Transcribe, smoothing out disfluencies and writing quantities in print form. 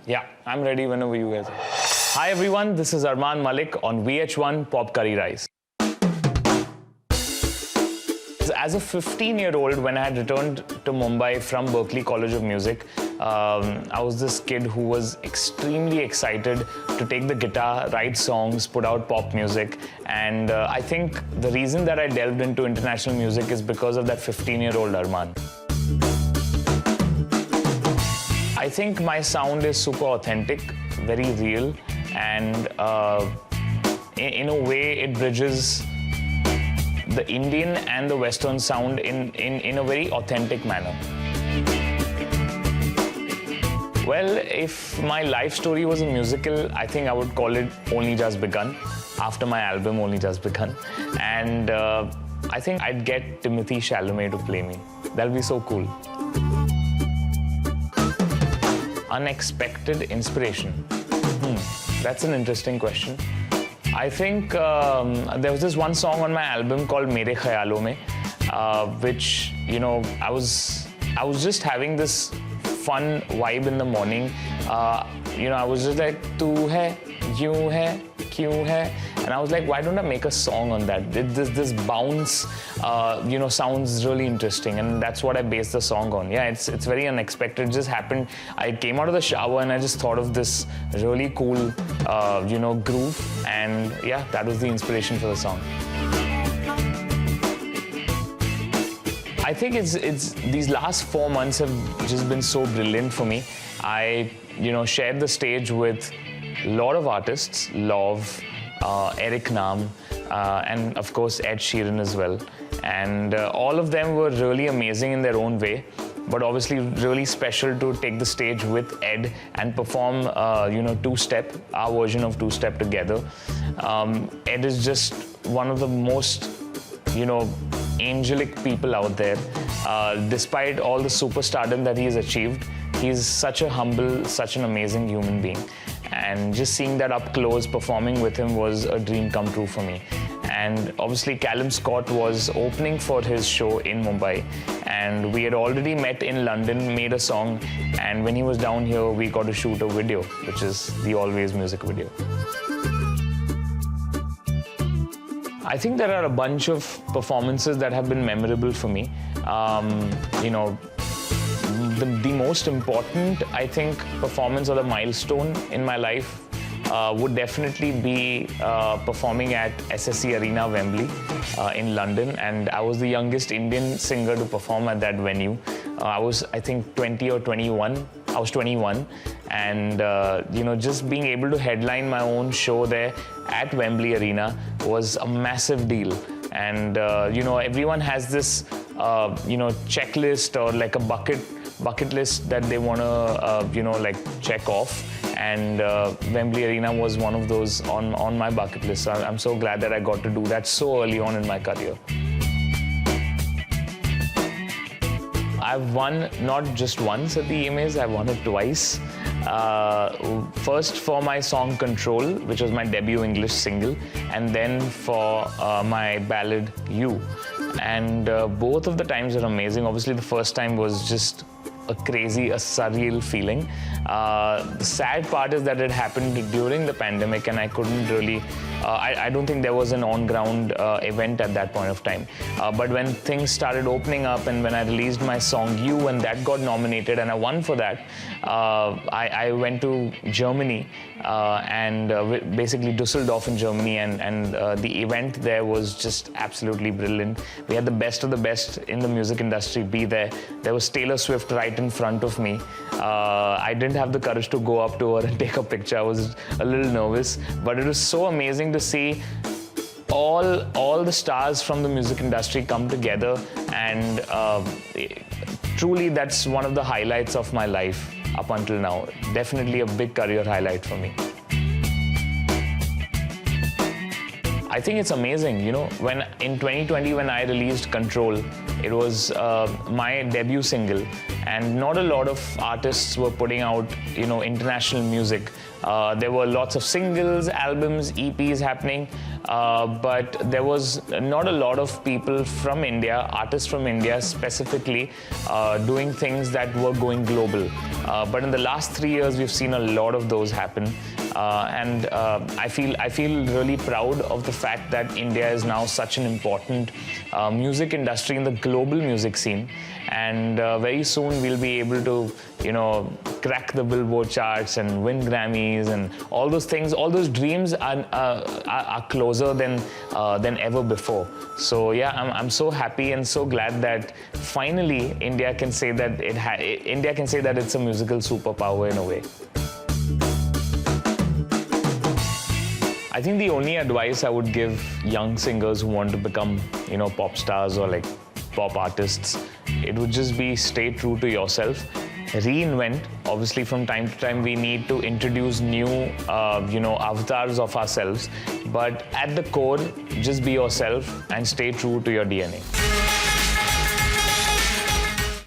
Yeah, I'm ready whenever you guys are. Hi everyone, this is Armaan Malik on Vh1 Pop Curry Rice. As a 15-year-old, when I had returned to Mumbai from Berklee College of Music, I was this kid who was extremely excited to take the guitar, write songs, put out pop music. And I think the reason that I delved into international music is because of that 15-year-old Armaan. I think my sound is super authentic, very real, and in a way it bridges the Indian and the Western sound in a very authentic manner. Well, if my life story was a musical, I think I would call it Only Just Begun, after my album Only Just Begun. And I think I'd get Timothée Chalamet to play me. That'll be so cool. Unexpected inspiration. That's an interesting question. I think there was this one song on my album called Mere Khayalon Mein, which, you know, I was just having this fun vibe in the morning. You know, I was just like, tu hai, yun hai, kyun hai? And I was like, why don't I make a song on that? This bounce, you know, sounds really interesting, and that's what I based the song on. Yeah, it's very unexpected. It just happened. I came out of the shower and I just thought of this really cool, you know, groove, and yeah, that was the inspiration for the song. I think it's these last 4 months have just been so brilliant for me. I, you know, shared the stage with a lot of artists, Love, Eric Nam, and of course Ed Sheeran as well. And all of them were really amazing in their own way, but obviously really special to take the stage with Ed and perform, you know, two-step, our version of two-step together. Ed is just one of the most, you know, angelic people out there. Despite all the superstardom that he has achieved, he's such a humble, such an amazing human being. And just seeing that up close, performing with him, was a dream come true for me. And obviously Callum Scott was opening for his show in Mumbai, and we had already met in London, made a song, and when he was down here, we got to shoot a video, which is the Always music video. I think there are a bunch of performances that have been memorable for me. You know, the most important, I think, performance or the milestone in my life would definitely be performing at SSE Arena, Wembley, in London. And I was the youngest Indian singer to perform at that venue. I was, I think, 20 or 21. I was 21. And, you know, just being able to headline my own show there at Wembley Arena was a massive deal. And, you know, everyone has this, you know, checklist or like a bucket list that they want to, you know, like check off. And Wembley Arena was one of those on my bucket list. So I'm so glad that I got to do that so early on in my career. I've won not just once at the EMAs, I've won it twice. First for my song Control, which was my debut English single, and then for my ballad You. And both of the times are amazing. Obviously, the first time was just a surreal feeling. The sad part is that it happened during the pandemic, and I couldn't really, I don't think there was an on-ground event at that point of time. But when things started opening up, and when I released my song You, and that got nominated, and I won for that, I went to Germany, and basically Düsseldorf in Germany, and the event there was just absolutely brilliant. We had the best of the best in the music industry be there. There was Taylor Swift right in front of me. I didn't have the courage to go up to her and take a picture. I was a little nervous, but it was so amazing to see all the stars from the music industry come together, and truly that's one of the highlights of my life up until now. Definitely a big career highlight for me. I think it's amazing, you know, when in 2020 when I released Control, it was my debut single, and not a lot of artists were putting out, you know, international music. There were lots of singles, albums, EPs happening, but there was not a lot of people from India, artists from India specifically, doing things that were going global. But in the last 3 years, we've seen a lot of those happen. I feel really proud of the fact that India is now such an important music industry in the global music scene. And very soon we'll be able to, crack the Billboard charts and win Grammys and all those things. All those dreams are closer than ever before. So yeah, I'm so happy and so glad that finally India can say that it's a musical superpower in a way. I think the only advice I would give young singers who want to become, pop stars or like pop artists, it would just be stay true to yourself. Reinvent. Obviously, from time to time, we need to introduce new, avatars of ourselves. But at the core, just be yourself and stay true to your DNA.